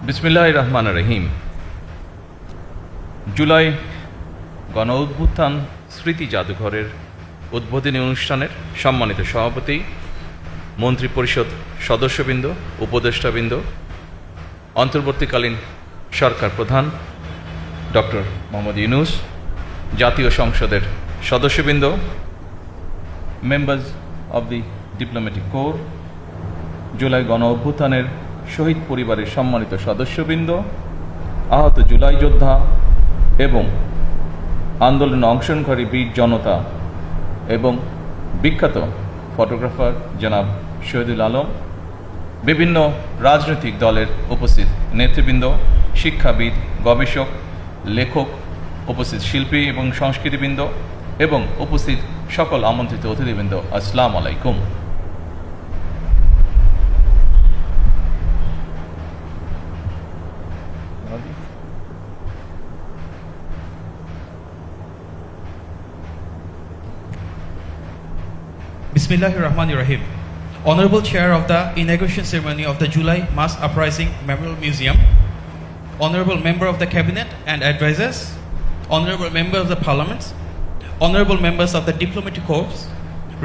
বিসমিল্লাহির রহমানির রহিম। জুলাই গণ অভ্যুত্থান স্মৃতি জাদুঘরের উদ্বোধনী অনুষ্ঠানের সম্মানিত সভাপতি, মন্ত্রিপরিষদ সদস্যবৃন্দ, উপদেষ্টাবৃন্দ, অন্তর্বর্তীকালীন সরকার প্রধান ডক্টর মোহাম্মদ ইউনূস, জাতীয় সংসদের সদস্যবৃন্দ, members of the diplomatic core, July গণ অভ্যুত্থানের শহীদ পরিবারের সম্মানিত সদস্যবৃন্দ, আহত জুলাই যোদ্ধা এবং আন্দোলনে অংশগ্রহণকারী বীর জনতা এবং বিখ্যাত ফটোগ্রাফার জনাব শহীদুল আলম, বিভিন্ন রাজনৈতিক দলের উপস্থিত নেতৃবৃন্দ, শিক্ষাবিদ, গবেষক, লেখক, উপস্থিত শিল্পী এবং সংস্কৃতিবৃন্দ এবং উপস্থিত সকল আমন্ত্রিত অতিথিবৃন্দ, আসসালামু আলাইকুম। Bismillahirrahmanirrahim. Honorable Chair of the inauguration ceremony of the July Mass Uprising Memorial Museum, Honorable Member of the Cabinet and Advisors, Honorable Member of the Parliament, Honorable Members of the Diplomatic Corps,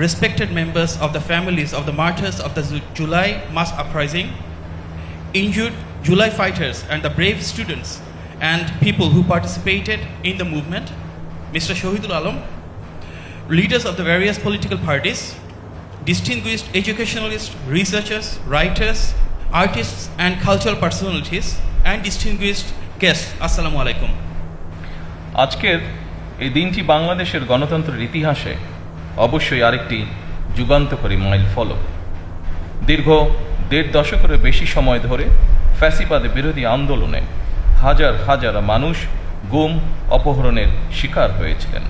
respected members of the families of the martyrs of the July Mass Uprising, injured July fighters and the brave students and people who participated in the movement, Mr. Shahidul Alam, leaders of the various political parties, distinguished educationalists, researchers, writers, artists and cultural personalities, and distinguished guests, Assalamu alaikum. আজকের এই দিনটি বাংলাদেশের গণতন্ত্রের ইতিহাসে অবশ্যই আরেকটি যুগান্তকারী mile ফলক। দীর্ঘ ১.৫ দশকেরও বেশি সময় ধরে ফ্যাসিবাদ বিরোধী আন্দোলনে হাজার হাজার মানুষ গুম, অপহরণের শিকার হয়েছিলেন।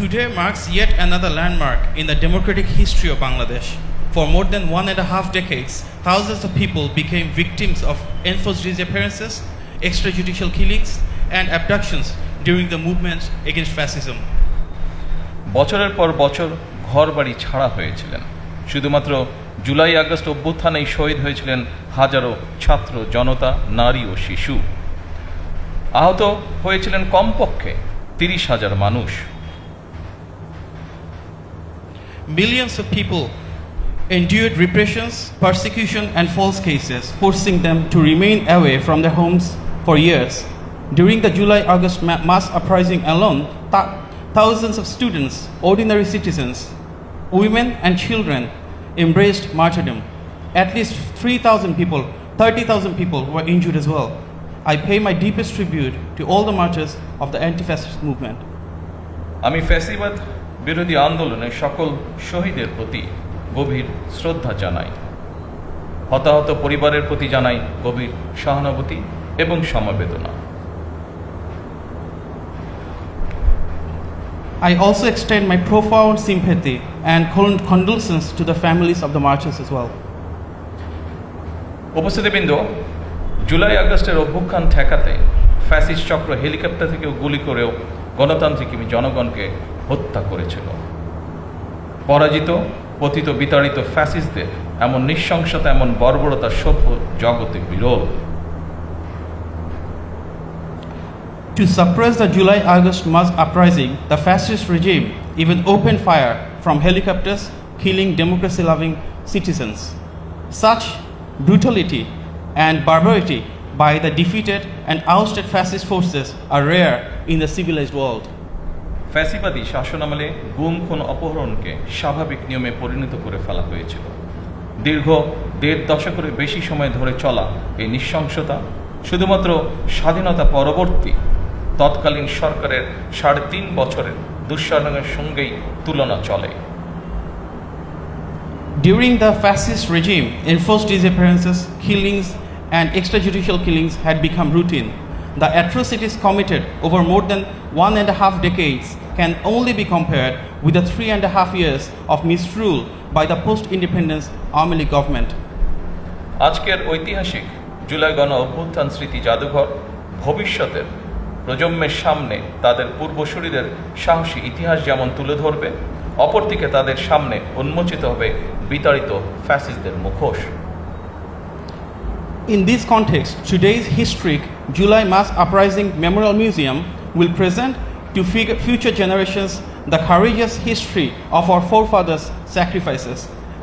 Today marks yet another landmark in the democratic history of Bangladesh. For more than 1.5 decades, thousands of people became victims of enforced disappearances, extrajudicial killings, and abductions during the movement against fascism. বছরের পর বছর ঘরবাড়ি ছাড়া হয়েছিলেন। শুধুমাত্র July August অভ্যুত্থানেই শহীদ হয়েছিলেন হাজারো ছাত্র, জনতা, নারী ও শিশু। আহত হয়েছিলেন কমপক্ষে ৩০,০০০ মানুষ। Millions of people endured repressions, persecution, and false cases, forcing them to remain away from their homes for years. During the July-August mass uprising alone, thousands of students, ordinary citizens, women, and children embraced martyrdom. At least 30,000 people were injured as well. I pay my deepest tribute to all the martyrs of the anti-fascist movement. আমি ফ্যাসিবাদ বিরোধী আন্দোলনের সকল শহীদের প্রতি গভীর শ্রদ্ধা জানাই। হতাহত পরিবারের প্রতি জানাই গভীর সহানুভূতি এবং সমবেদনা। I also extend my profound sympathy and condolences to the families of the martyrs as well. উপস্থিতিবৃন্দ, July আগস্টের অভ্যুত্থান ঠেকাতে ফ্যাসিস্ট চক্র হেলিকপ্টার থেকেও গুলি করেও গণতান্ত্রিক জনগণকে হত্যা করেছিল। পরাজিত, পতিত, বিতাড়িত ফ্যাসিস্টদের এমন নৃশংসতা, এমন বর্বরতা সভ্য জগতে বিরল। To suppress the July-August mass uprising, the fascist regime even opened fire from helicopters, killing democracy-loving citizens. Such brutality and barbarity by the defeated and ousted fascist forces are rare in the civilized world. ফ্যাসিবাদী শাসনামলে গুম, খুন, অপহরণকে স্বাভাবিক নিয়মে পরিণত করে ফেলা হয়েছিল। দীর্ঘ ১.৫ দশকের বেশি সময় ধরে চলা এই নৃশংসতা শুধুমাত্র স্বাধীনতা পরবর্তী তৎকালীন সরকারের ৩.৫ বছরের দুঃশাসনের সঙ্গেই তুলনা চলে। During the fascist regime, enforced disappearances, killings, and extrajudicial killings had become routine. The atrocities committed over more than 1.5 decades can only be compared with the 3.5 years of misrule by the post-independence Awaमी League government. আজকের ঐতিহাসিক জুলাই গণ অভ্যুত্থান স্মৃতি জাদুঘর ভবিষ্যতের প্রজন্মের সামনে তাদের পূর্বসূরিদের সাহসী ইতিহাস যেমন তুলে ধরবে, অপরদিকে তাদের সামনে উন্মোচিত হবে বিতাড়িত ফ্যাসিস্টদের মুখোশ। In this context, today's historic July Mass Uprising Memorial Museum will present to future generations the courageous history of our forefathers' sacrifices.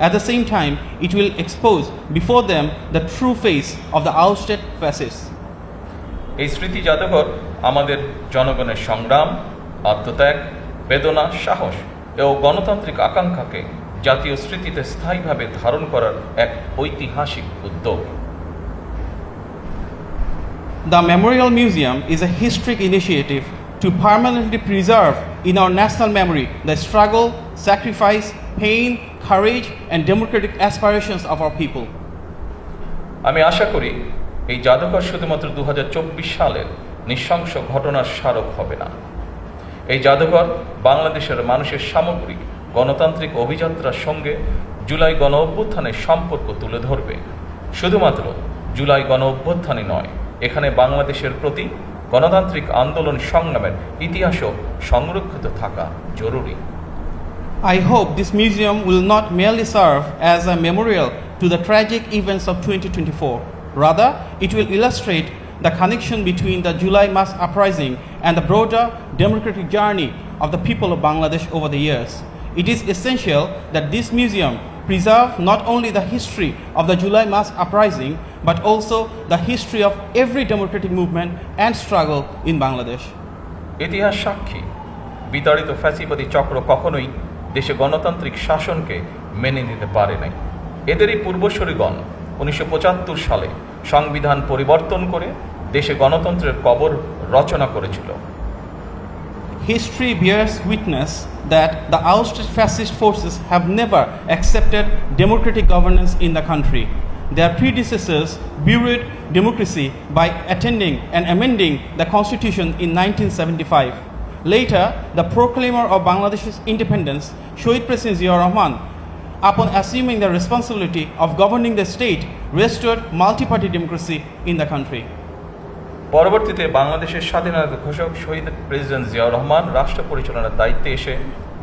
At the same time, it will expose before them the true face of the ousted fascists. এই স্মৃতি জাদুঘর আমাদের জনগণের সংগ্রাম, আত্মত্যাগ, বেদনা, সাহস ও গণতান্ত্রিক আকাঙ্ক্ষাকে জাতীয় স্মৃতিতে স্থায়ীভাবে ধারণ করার এক ঐতিহাসিক উদ্যোগ। The Memorial Museum is a historic initiative to permanently preserve in our national memory the struggle, sacrifice, pain, courage, and democratic aspirations of our people. আমি আশা করি এই জাদুঘর শুধুমাত্র 2024 সালের নৃশংস ঘটনার স্মারক হবে না। এই জাদুঘর বাংলাদেশের মানুষের সামগ্রিক গণতান্ত্রিক অভিযাত্রার সঙ্গে জুলাই গণ অভ্যুত্থানের সম্পর্ক তুলে ধরবে। শুধুমাত্র জুলাই গণ অভ্যুত্থানই নয়, এখানে বাংলাদেশের প্রতি গণতান্ত্রিক আন্দোলন সংগ্রামের ইতিহাসও সংরক্ষিত থাকা জরুরি। I hope this museum will not merely serve as a memorial to the tragic events of 2024. Rather, it will illustrate the connection between the July Mass Uprising and the broader democratic journey of the people of Bangladesh over the years. It is essential that this museum preserve not only the history of the July Mass Uprising, but also the history of every democratic movement and struggle in Bangladesh. ইতিহাস সাক্ষী, বিতাড়িত ফ্যাসিবাদী চক্র কখনোই দেশে গণতান্ত্রিক শাসনকে মেনে নিতে পারে নাই। এদেরই পূর্বসূরিগণ 1975 সালে সংবিধান পরিবর্তন করে দেশে গণতন্ত্রের কবর রচনা করেছিল। History bears witness that the ousted fascist forces have never accepted democratic governance in the country. Their predecessors buried democracy by attending and amending the constitution in 1975. Later, the proclaimer of Bangladesh's independence, Shohid President Ziaur Rahman, upon assuming the responsibility of governing the state, restored multi-party democracy in the country. পরবর্তীতে বাংলাদেশের স্বাধীনতা ঘোষক শহীদ president Ziaur Rahman রাষ্ট্র পরিচালনার দায়িত্বে এসে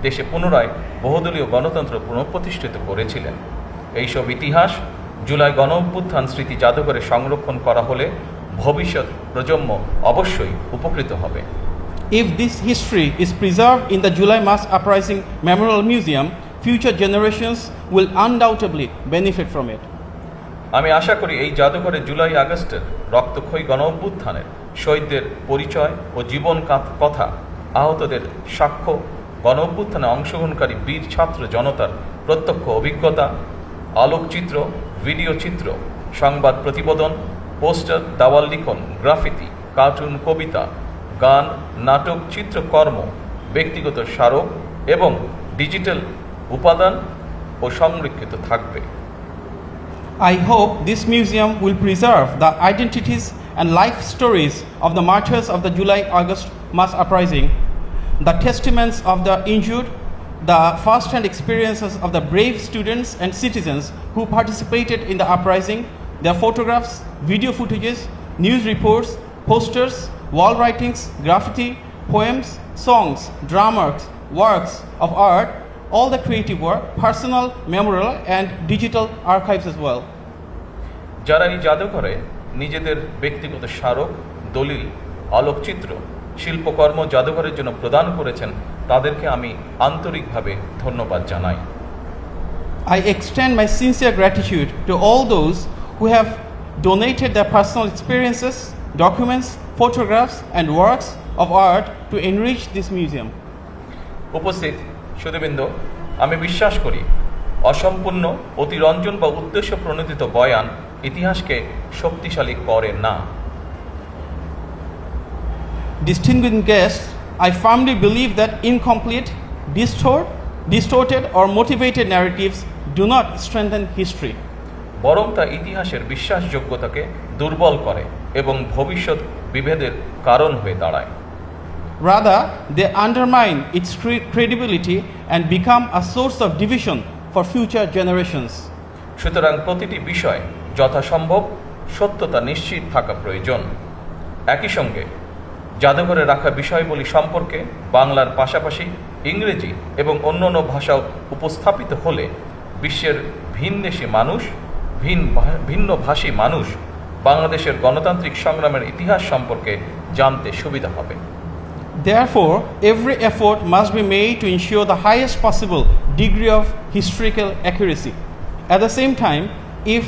দেশে পুনরায় বহুদলীয় গণতন্ত্র পুনঃপ্রতিষ্ঠিত করেছিলেন। এইসব ইতিহাস জুলাই গণ অভ্যুত্থান স্মৃতি জাদুঘরে সংরক্ষণ করা হলে ভবিষ্যৎ প্রজন্ম অবশ্যই উপকৃত হবে। If this history is preserved in the July Mass Uprising Memorial Museum, future generations will undoubtedly benefit from it. আমি আশা করি এই জাদুঘরে জুলাই আগস্টের রক্তক্ষয়ী গণ অভ্যুত্থানের শহীদদের পরিচয় ও জীবন কথা, আহতদের সাক্ষ্য, গণ অভ্যুত্থানে অংশগ্রহণকারী বীর ছাত্র জনতার প্রত্যক্ষ অভিজ্ঞতা, আলোকচিত্র, ভিডিও চিত্র, সংবাদ প্রতিবেদন, পোস্টার, দাওয়াল লিখন, গ্রাফিতি, কার্টুন, কবিতা, গান, নাটক, চিত্রকর্ম, ব্যক্তিগত স্মারক এবং ডিজিটাল উপাদান ও সংরক্ষিত থাকবে। I hope this museum will preserve the identities and life stories of the martyrs of the July-August mass uprising, the testaments of the injured, the first-hand experiences of the brave students and citizens who participated in the uprising, their photographs, video footages, news reports, posters, wall writings, graffiti, poems, songs, dramas, works of art, all the creative work, personal, memorial, and digital archives as well. যারা এই জাদুঘরে নিজেদের ব্যক্তিগত স্মারক, দলিল, আলোকচিত্র, শিল্পকর্ম জাদুঘরের জন্য প্রদান করেছেন, তাদেরকে আমি আন্তরিকভাবে ধন্যবাদ জানাই। I extend my sincere gratitude to all those who have donated their personal experiences, documents, photographs, and works of art to enrich this museum. উপস্থিত সুধীবৃন্দ, আমি বিশ্বাস করি অসম্পূর্ণ, অতিরঞ্জন বা উদ্দেশ্য প্রণোদিত বয়ান ইতিহাসকে শক্তিশালী করে না। Distinguished guests, I firmly believe that incomplete, distorted, or motivated narratives do not strengthen history. বরং তা ইতিহাসের বিশ্বাসযোগ্যতাকে দুর্বল করে এবং ভবিষ্যৎ বিভেদের কারণ হয়ে দাঁড়ায়। Rather, they undermine its credibility and become a source of division for future generations. সুতরাং প্রতিটি বিষয় যথাসম্ভব সত্যতা নিশ্চিত থাকা প্রয়োজন। একই সঙ্গে জাদুঘরে রাখা বিষয়বলী সম্পর্কে বাংলার পাশাপাশি ইংরেজি এবং অন্যান্য ভাষা উপস্থাপিত হলে বিশ্বের ভিনদেশী মানুষ ভিন্নভাষী মানুষ বাংলাদেশের গণতান্ত্রিক সংগ্রামের ইতিহাস সম্পর্কে জানতে সুবিধা হবে। Therefore, every effort must be made to ensure the highest possible degree of historical accuracy. At the same time, if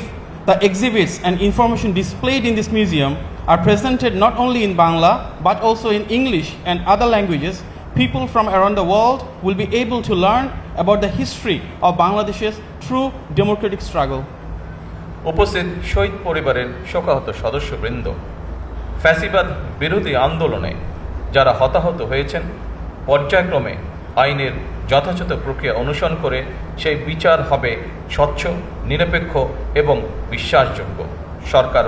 the exhibits and information displayed in this museum are presented not only in Bangla but also in English and other languages, people from around the world will be able to learn about the history of Bangladesh's true democratic struggle. উপস্থিত শহীদ পরিবারের শোকাহত সদস্যবৃন্দ, ফ্যাসিবাদ বিরোধী আন্দোলনে যারা হতাহত হয়েছেন, পর্যায়ক্রমে আইনের যথাযথ প্রক্রিয়া অনুসরণ করে সেই বিচার হবে স্বচ্ছ, নিরপেক্ষ এবং বিশ্বাসযোগ্য। সরকার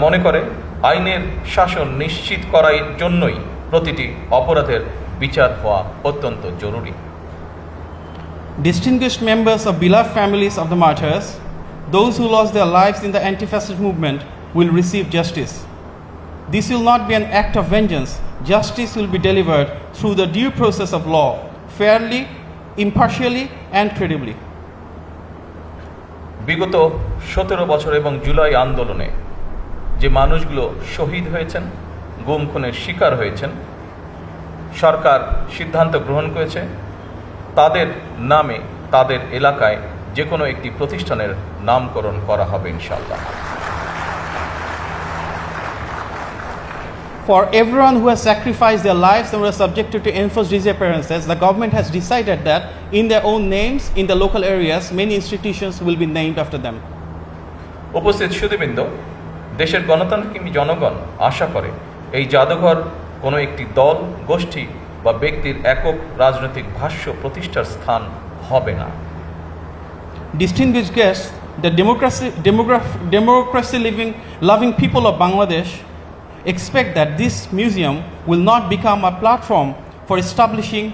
মনে করে আইনের শাসন নিশ্চিত করার জন্যই প্রতিটি অপরাধের বিচার হওয়া অত্যন্ত জরুরি। Distinguished members of beloved families of the martyrs, those who lost their lives in the anti-fascist movement will receive justice. This will not be an act of vengeance. Justice will be delivered through the due process of law, fairly, impartially and credibly. বিগত 17 বছর এবং জুলাই আন্দোলনে যে মানুষগুলো শহীদ হয়েছেন, গুম খুনের শিকার হয়েছেন, সরকার সিদ্ধান্ত গ্রহণ করেছে তাদের নামে তাদের এলাকায় যে কোনো একটি প্রতিষ্ঠানের নামকরণ করা হবে ইনশাআল্লাহ। For everyone who has sacrificed their lives and were subjected to enforced disappearances, the government has decided that in their own names, in the local areas, many institutions will be named after them. উপস্থিত সুধীবৃন্দ, দেশের গণতান্ত্রিক জনগণ আশা করে এই জাদুঘর কোনো একটি দল, গোষ্ঠী বা ব্যক্তির একক রাজনৈতিক ভাষ্য প্রতিষ্ঠার স্থান হবে না। Distinguished guests, the democracy-loving people of Bangladesh expect that this museum will not become a platform for establishing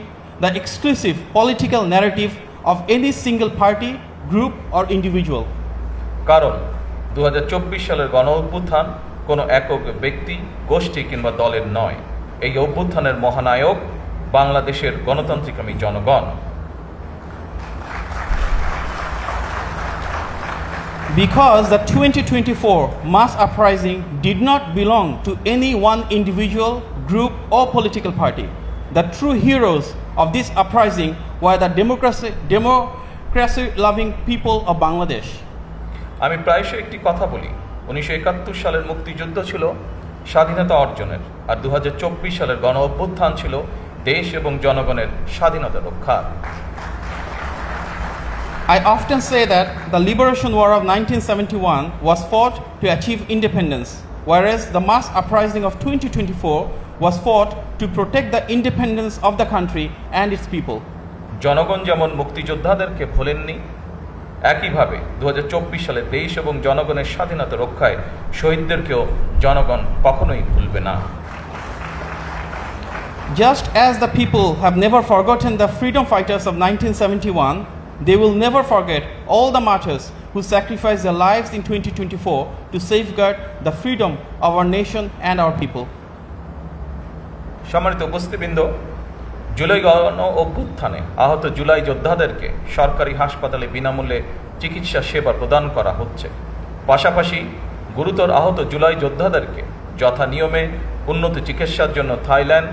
the exclusive political narrative of any single party, group or individual. কারণ 2024 সালের গণ অভ্যুত্থান কোনো একক ব্যক্তি, গোষ্ঠী কিংবা দলের নয়। এই অভ্যুত্থানের মহানায়ক বাংলাদেশের গণতান্ত্রিকামী জনগণ। Because the 2024 mass uprising did not belong to any one individual, group or political party, the true heroes of this uprising were the democracy-loving people of Bangladesh. আমি প্রায়শই একটি কথা বলি, 1971 সালের মুক্তিযুদ্ধ ছিল স্বাধীনতা অর্জনের, আর 2024 সালের গণ অভ্যুত্থান ছিল দেশ এবং জনগণের স্বাধীনতা রক্ষার। I often say that the liberation war of 1971 was fought to achieve independence, whereas the mass uprising of 2024 was fought to protect the independence of the country and its people. জনগণ যেমন মুক্তিযোদ্ধাদেরকে ভোলেননি, একইভাবে 2024 সালে দেশ এবং জনগণের স্বাধীনতা রক্ষায় শহীদদেরকেও জনগণ কখনোই ভুলবে না। Just as the people have never forgotten the freedom fighters of 1971, they will never forget all the martyrs who sacrificed their lives in 2024 to safeguard the freedom of our nation and our people. সম্মানিত উপস্থিতবৃন্দ, জুলাই গণ অভ্যুত্থানে আহত জুলাই যোদ্ধাদেরকে সরকারি হাসপাতালে বিনামূল্যে চিকিৎসা সেবা প্রদান করা হচ্ছে। পাশাপাশি গুরুতর আহত জুলাই যোদ্ধাদেরকে যথা নিয়মে উন্নত চিকিৎসার জন্য থাইল্যান্ড,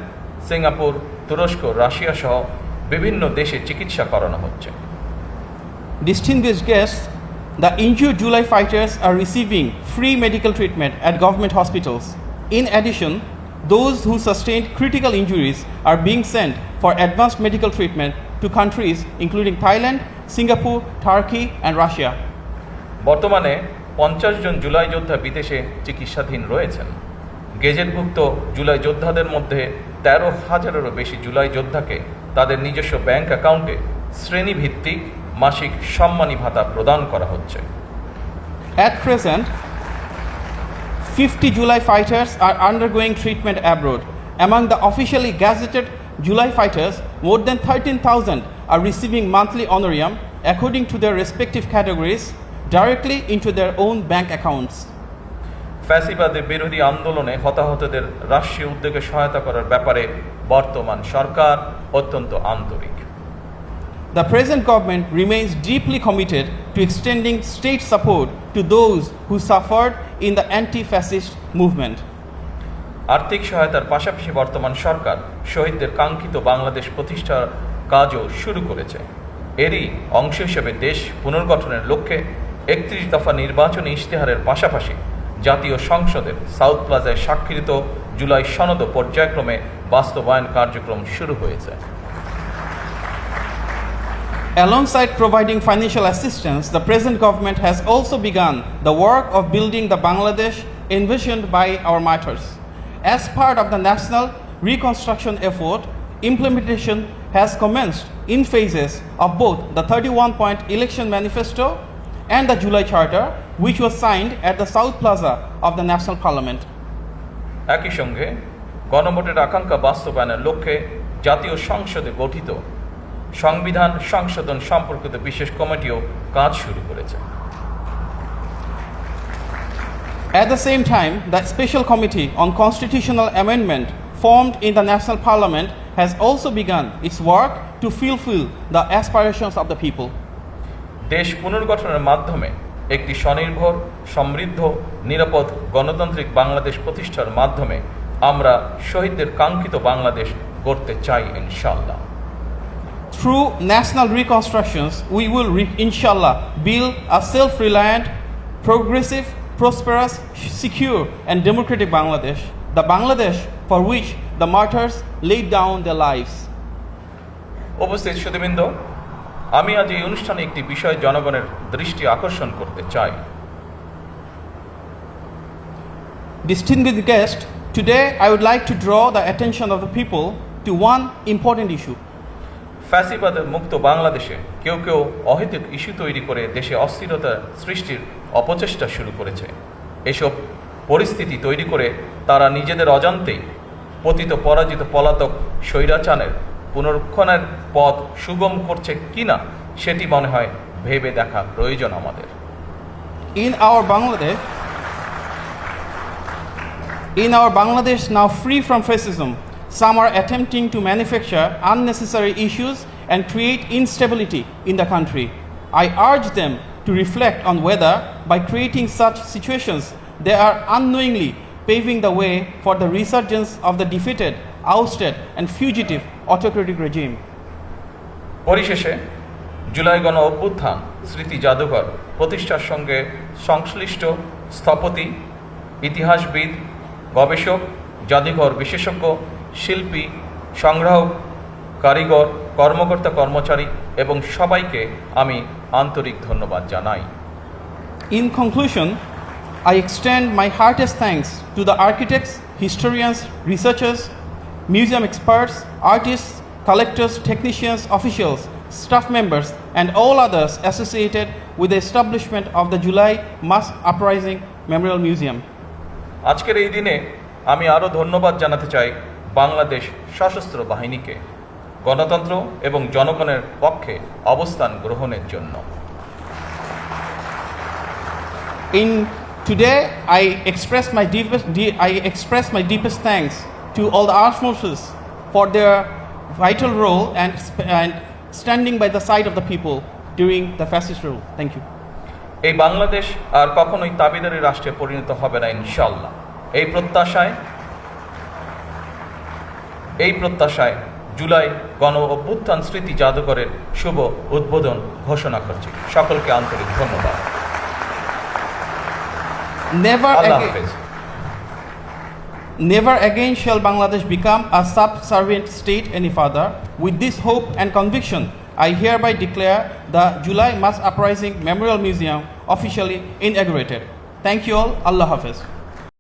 সিঙ্গাপুর, তুরস্ক, রাশিয়া সহ বিভিন্ন দেশে চিকিৎসা করানো হচ্ছে। Distinguished guests, the injured July fighters are receiving free medical treatment at government hospitals. In addition, those who sustained critical injuries are being sent for advanced medical treatment to countries including Thailand, Singapore, Turkey and Russia. বর্তমানে 50 জন জুলাই যোদ্ধা বিদেশে চিকিৎসাধীন রয়েছেন। গেজেটভুক্ত জুলাই যোদ্ধাদের মধ্যে 13,000-এরও বেশি জুলাই যোদ্ধাকে তাদের নিজস্ব ব্যাংক অ্যাকাউন্টে শ্রেণীভিত্তিক মাসিক সম্মানী ভাতা প্রদান করা হচ্ছে। At present, 50 July fighters are undergoing treatment abroad. Among the officially gazetted July fighters, more than 13,000 are receiving monthly honorarium according to their respective categories directly into their own bank accounts. ফ্যাসিবাদের বিরোধী আন্দোলনে হতাহতদের রাষ্ট্রীয় উদ্যোগে সহায়তা করার ব্যাপারে বর্তমান সরকার অত্যন্ত আন্তরিক। The present government remains deeply committed to extending state support to those who suffered in the anti-fascist movement. আর্থিক সহায়তার পাশাপাশি বর্তমান সরকার শহীদদের কাঙ্ক্ষিত বাংলাদেশ প্রতিষ্ঠার কাজও শুরু করেছে। এরই অংশ হিসেবে দেশ পুনর্গঠনের লক্ষ্যে 31 দফা নির্বাচনী ইশতেহারের পাশাপাশি জাতীয় সংসদের সাউথ প্লাজায় স্বাক্ষরিত জুলাই সনদ পর্যায়ক্রমে বাস্তবায়ন কার্যক্রম শুরু হয়েছে। Alongside providing financial assistance, the present government has also begun the work of building the Bangladesh envisioned by our martyrs. As part of the national reconstruction effort, implementation has commenced in phases of both the 31-point election manifesto and the July Charter, which was signed at the South Plaza of the National Parliament. একই সঙ্গে গণভোটের আকাঙ্ক্ষা বাস্তবায়নের লক্ষ্যে জাতীয় সংসদে গঠিত সংবিধান সংশোধন সম্পর্কিত বিশেষ কমিটিও কাজ শুরু করেছে। At the same time, the Special Committee on Constitutional Amendment formed in the National Parliament has also begun its work to fulfill the aspirations of the people. দেশ পুনর্গঠনের মাধ্যমে একটি স্বনির্ভর, সমৃদ্ধ, নিরাপদ, গণতান্ত্রিক বাংলাদেশ প্রতিষ্ঠার মাধ্যমে আমরা শহীদদের কাঙ্ক্ষিত বাংলাদেশ গড়তে চাই ইনশাআল্লাহ। Through national reconstructions, we will inshallah build a self-reliant, progressive, prosperous, secure and democratic Bangladesh, the Bangladesh for which the martyrs laid down their lives. উপস্থিত সুধীবৃন্দ, আমি আজ এই অনুষ্ঠানে একটি বিষয় জনগণের দৃষ্টি আকর্ষণ করতে চাই। Distinguished guests, today I would like to draw the attention of the people to one important issue. ফ্যাসিবাদের মুক্ত বাংলাদেশে কেউ কেউ অহেতুক ইস্যু তৈরি করে দেশে অস্থিরতা সৃষ্টির অপচেষ্টা শুরু করেছে। এসব পরিস্থিতি তৈরি করে তারা নিজেদের অজান্তেই পতিত পরাজিত পলাতক স্বৈরাচারের পুনরুত্থানের পথ সুগম করছে কিনা সেটি মনে হয় ভেবে দেখা প্রয়োজন আমাদের। In our Bangladesh now free from fascism, some are attempting to manufacture unnecessary issues and create instability in the country. I urge them to reflect on whether, by creating such situations, they are unknowingly paving the way for the resurgence of the defeated, ousted, and fugitive autocratic regime. পরিশেষে জুলাই গণ অভ্যুত্থান স্মৃতি জাদুঘর প্রতিষ্ঠার সঙ্গে সংশ্লিষ্ট স্থপতি, ইতিহাসবিদ, গবেষক, জাদুঘর বিশেষজ্ঞ, শিল্পী, সংগ্রাহক, কারিগর, কর্মকর্তা কর্মচারী এবং সবাইকে আমি আন্তরিক ধন্যবাদ জানাই। In conclusion, I extend my heartiest thanks to the architects, historians, researchers, museum experts, artists, collectors, technicians, officials, staff members, and all others associated with the establishment of the July Mass Uprising Memorial Museum. আজকের এই দিনে আমি আরও ধন্যবাদ জানাতে চাই বাংলাদেশ সশস্ত্র বাহিনীকে গণতন্ত্র এবং জনগণের পক্ষে অবস্থান গ্রহণের জন্য। Today, I express my deepest thanks to all the armed forces for their vital role and standing by the side of the people during the fascist rule. Thank you. এই বাংলাদেশ আর কখনোই তাবিদারি রাষ্ট্রে পরিণত হবে না ইনশাআল্লাহ। এই প্রত্যাশায় জুলাই গণ অভ্যুত্থান স্মৃতি জাদুঘরের শুভ উদ্বোধন ঘোষণা করছি। সকলকে আন্তরিক ধন্যবাদ। Never again shall Bangladesh become a subservient state any further. With this hope and conviction, I hereby declare the July Mass Uprising Memorial Museum officially inaugurated. Thank you all. Allah Hafiz.